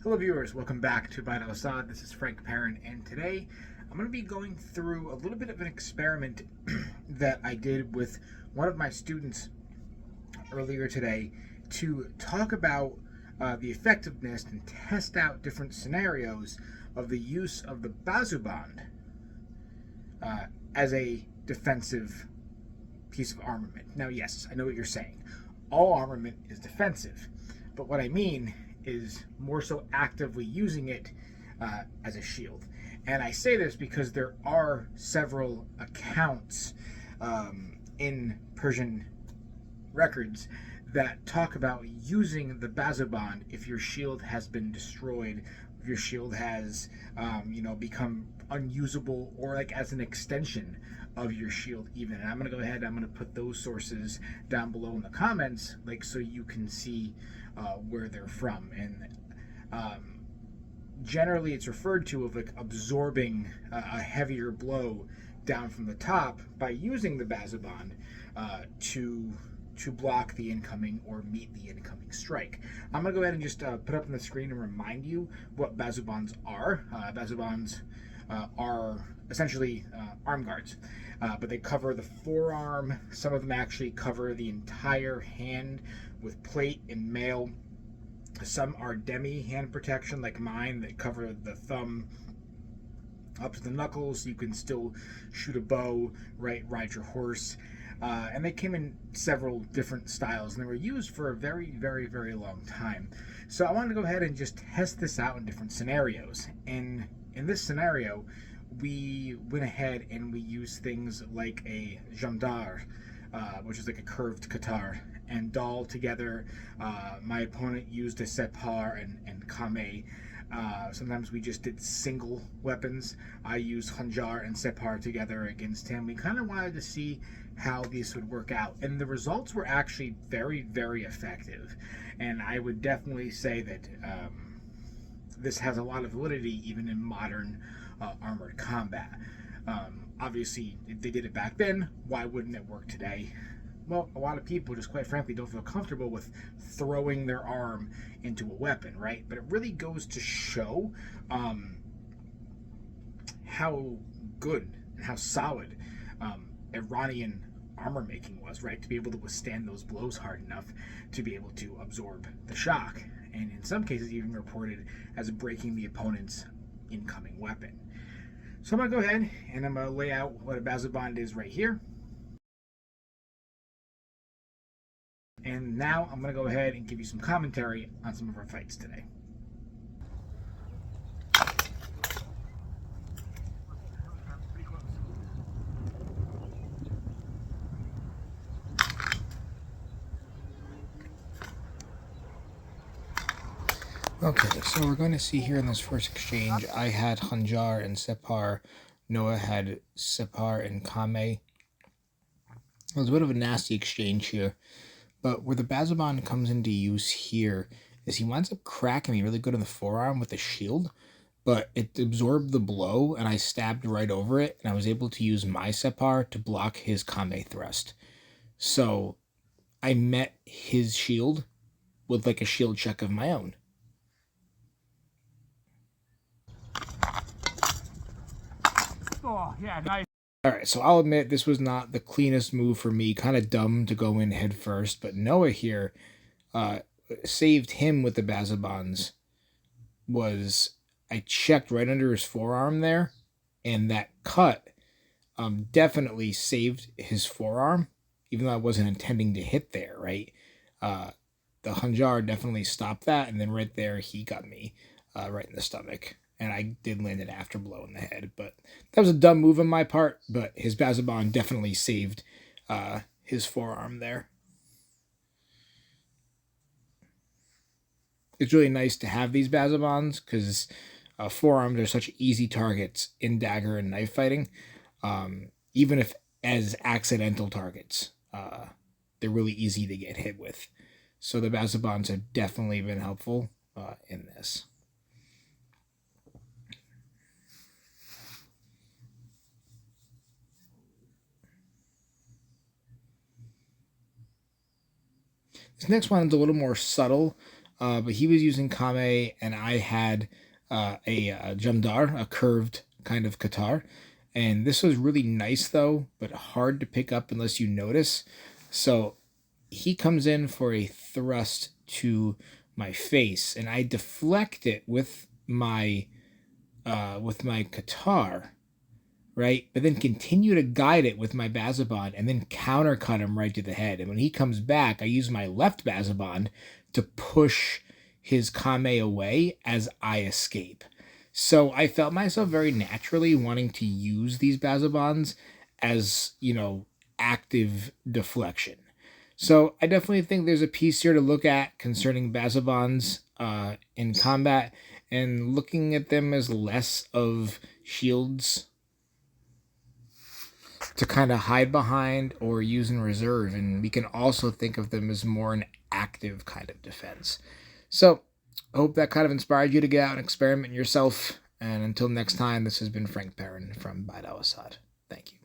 Hello viewers, welcome back to Al-Asad. This is Frank Perrin, and today I'm going to be going through a little bit of an experiment that I did with one of my students earlier today to talk about the effectiveness and test out different scenarios of the use of the Bazuband as a defensive piece of armament. Now, yes, I know what you're saying. All armament is defensive, but what I mean is more so actively using it as a shield. And I say this because there are several accounts in Persian records that talk about using the Bazuband if your shield has been destroyed, if your shield has become unusable, or like as an extension of your shield even. And I'm going to go ahead, I'm going to put those sources down below in the comments, like, so you can see where they're from. And generally it's referred to of like absorbing a heavier blow down from the top by using the Bazuband to block the incoming or meet the incoming strike. I'm going to go ahead and just put up on the screen and remind you what Bazubands are. Bazubands are essentially arm guards, but they cover the forearm. Some of them actually cover the entire hand with plate and mail. Some are demi hand protection like mine that cover the thumb up to the knuckles, so you can still shoot a bow, ride your horse. And they came in several different styles, and they were used for a very, very, very long time. So I wanted to go ahead and just test this out in different scenarios. And in this scenario, we went ahead and we used things like a jandar, which is like a curved qatar, and dal together. My opponent used a separ and kame. Sometimes we just did single weapons. I used hanjar and separ together against him. We kind of wanted to see how these would work out, and the results were actually very, very effective. And I would definitely say that this has a lot of validity even in modern armored combat. Obviously, if they did it back then, why wouldn't it work today? Well, a lot of people just quite frankly don't feel comfortable with throwing their arm into a weapon, right? But it really goes to show how good and how solid Iranian armor making was, right? To be able to withstand those blows hard enough to be able to absorb the shock, and in some cases even reported as breaking the opponent's incoming weapon. So I'm going to go ahead and I'm going to lay out what a Bazuband is right here. And now I'm going to go ahead and give you some commentary on some of our fights today. Okay, so we're going to see here in this first exchange, I had hanjar and separ. Noah had separ and kame. It was a bit of a nasty exchange here. But where the Bazuband comes into use here is he winds up cracking me really good on the forearm with the shield, but it absorbed the blow and I stabbed right over it, and I was able to use my separ to block his kame thrust. So I met his shield with like a shield check of my own. Oh, yeah, nice. Alright, so I'll admit this was not the cleanest move for me. Kind of dumb to go in head first, but Noah here saved him with the Bazubands. I checked right under his forearm there, and that cut definitely saved his forearm, even though I wasn't intending to hit there, right? The hanjar definitely stopped that, and then right there he got me right in the stomach. And I did land an after blow in the head, but that was a dumb move on my part. But his Bazuband definitely saved his forearm there. It's really nice to have these Bazubands because forearms are such easy targets in dagger and knife fighting, even if as accidental targets. They're really easy to get hit with. So the Bazubands have definitely been helpful in this. This next one is a little more subtle. but he was using Kame, and I had a Jamdar, a curved kind of Qatar. And this was really nice though, but hard to pick up unless you notice. So he comes in for a thrust to my face, and I deflect it with my Qatar, right? But then continue to guide it with my Bazuband and then countercut him right to the head. And when he comes back, I use my left Bazuband to push his Kame away as I escape. So I felt myself very naturally wanting to use these Bazubands as, active deflection. So I definitely think there's a piece here to look at concerning Bazubands in combat, and looking at them as less of shields to kind of hide behind or use in reserve. And we can also think of them as more an active kind of defense. So I hope that kind of inspired you to get out and experiment yourself. And until next time, this has been Frank Perrin from Al-Asad. Thank you.